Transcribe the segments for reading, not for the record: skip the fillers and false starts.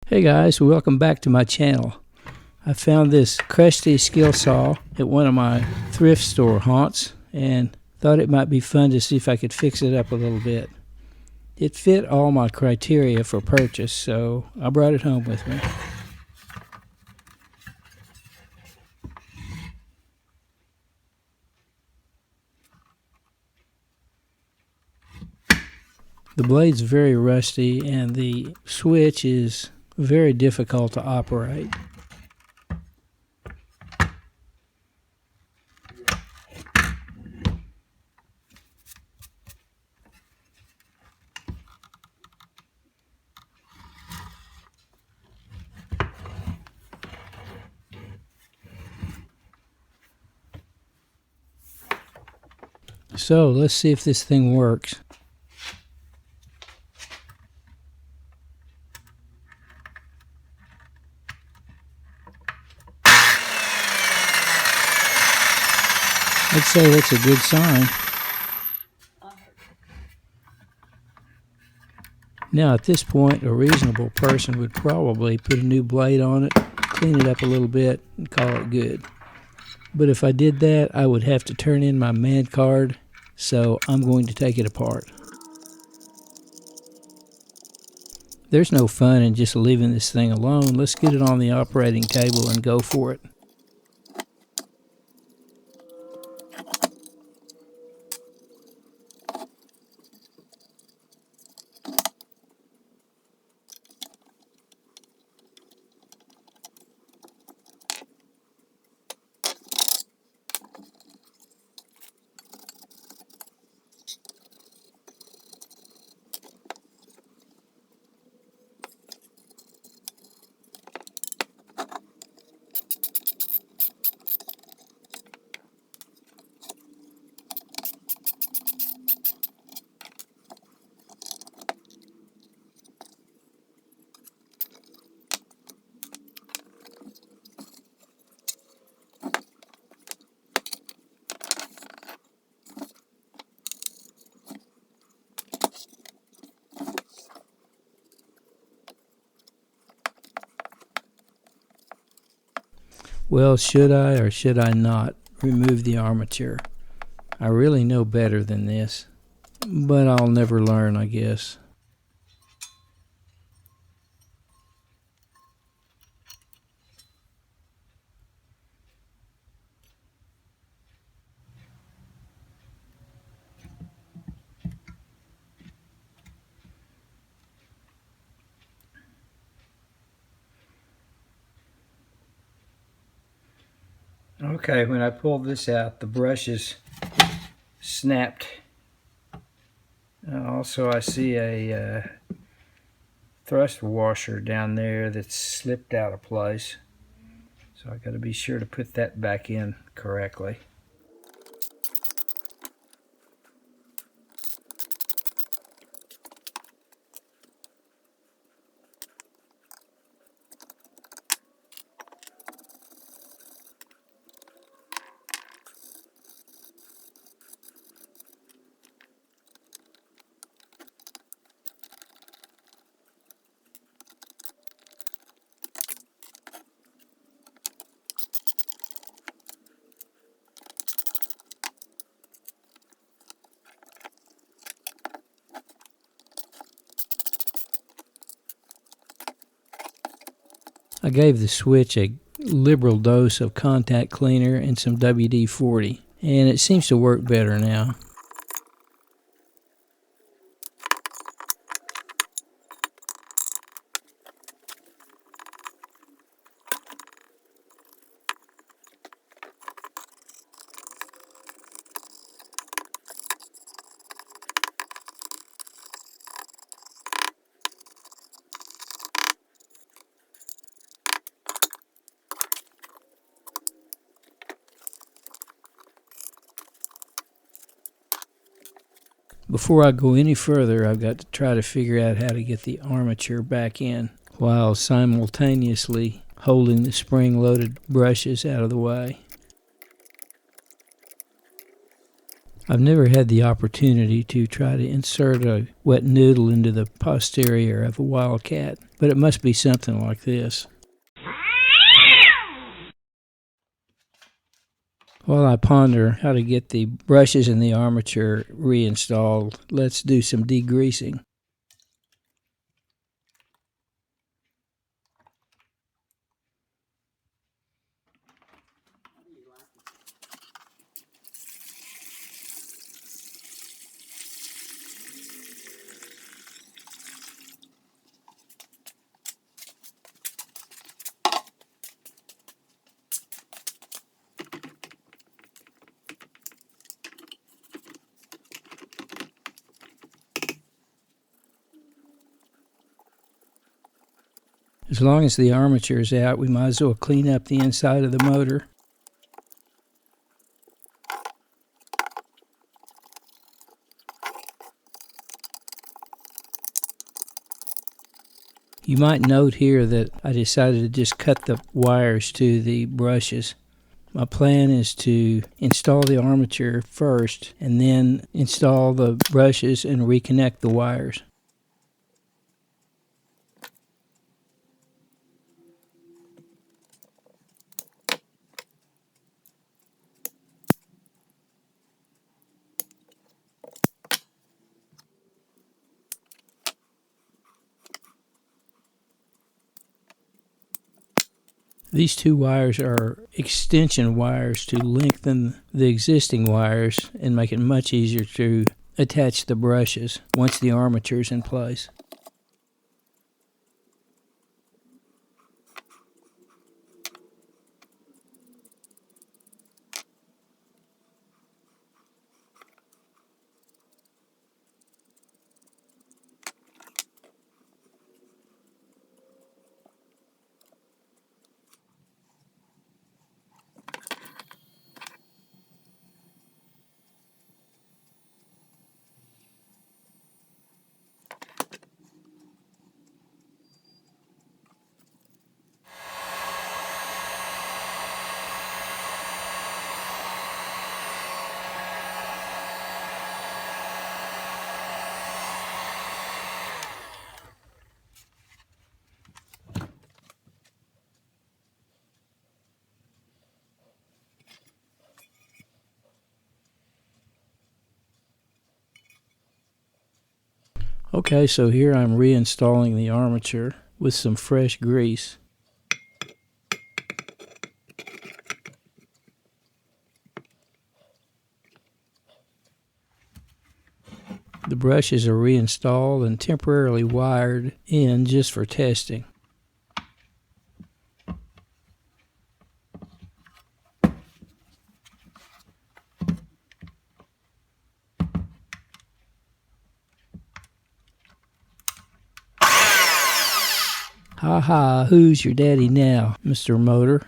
Hey guys, welcome back to my channel. I found this Crusty Skilsaw at one of my thrift store haunts and thought it might be fun to see if I could fix it up a little bit. It fit all my criteria for purchase, so I brought it home with me. The blade's very rusty and the switch is very difficult to operate. So let's see if this thing works. I'd say that's a good sign. Now at this point, a reasonable person would probably put a new blade on it, clean it up a little bit, and call it good. But if I did that, I would have to turn in my man card, so I'm going to take it apart. There's no fun in just leaving this thing alone. Let's get it on the operating table and go for it. Well, should I or should I not remove the armature? I really know better than this, but I'll never learn, I guess. Okay, when I pulled this out, the brushes snapped. Also, I see a thrust washer down there that's slipped out of place. So I got to be sure to put that back in correctly. I gave the switch a liberal dose of contact cleaner and some WD-40, and it seems to work better now. Before I go any further, I've got to try to figure out how to get the armature back in while simultaneously holding the spring-loaded brushes out of the way. I've never had the opportunity to try to insert a wet noodle into the posterior of a wildcat, but it must be something like this. While I ponder how to get the brushes and the armature reinstalled, let's do some degreasing. As long as the armature is out, we might as well clean up the inside of the motor. You might note here that I decided to just cut the wires to the brushes. My plan is to install the armature first and then install the brushes and reconnect the wires. These two wires are extension wires to lengthen the existing wires and make it much easier to attach the brushes once the armature is in place. Okay, so here I'm reinstalling the armature with some fresh grease. The brushes are reinstalled and temporarily wired in just for testing. Ha ha, who's your daddy now, Mr. Motor?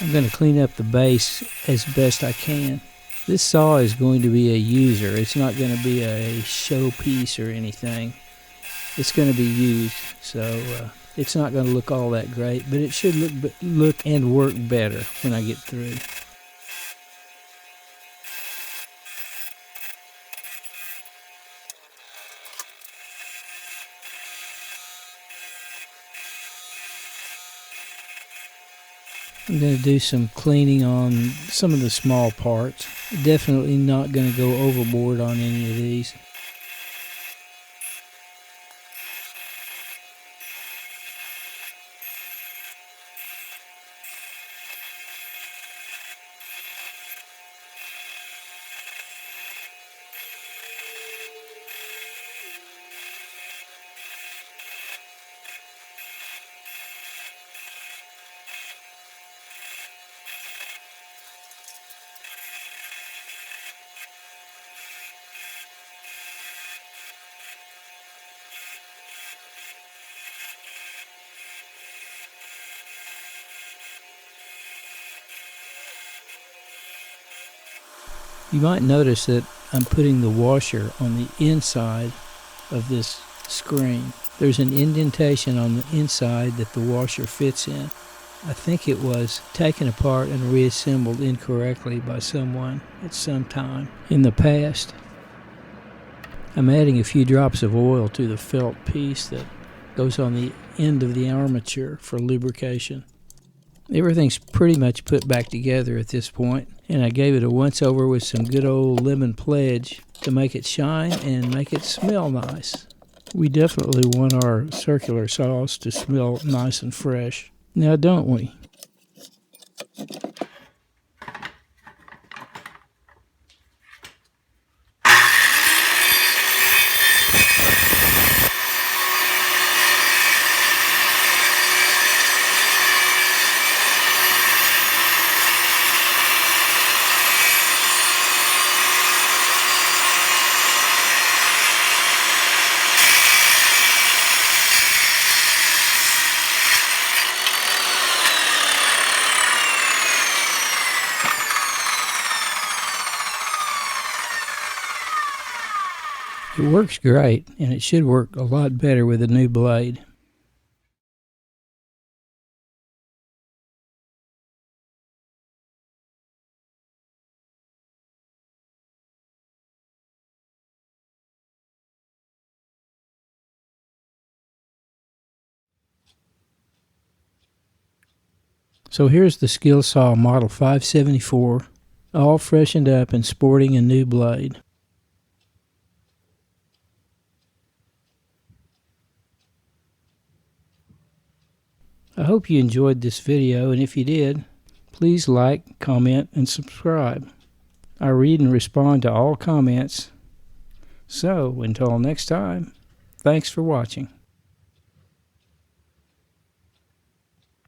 I'm going to clean up the base as best I can. This saw is going to be a user. It's not going to be a showpiece or anything. It's going to be used, so it's not going to look all that great, but it should look and work better when I get through. I'm going to do some cleaning on some of the small parts. Definitely not going to go overboard on any of these. You might notice that I'm putting the washer on the inside of this screen. There's an indentation on the inside that the washer fits in. I think it was taken apart and reassembled incorrectly by someone at some time in the past. I'm adding a few drops of oil to the felt piece that goes on the end of the armature for lubrication. Everything's pretty much put back together at this point, and I gave it a once over with some good old lemon pledge to make it shine and make it smell nice. We definitely want our circular saws to smell nice and fresh. Now, don't we? It works great, and it should work a lot better with a new blade. So here's the Skilsaw Model 574, all freshened up and sporting a new blade. I hope you enjoyed this video, and if you did, please like, comment, and subscribe. I read and respond to all comments. So, until next time, thanks for watching.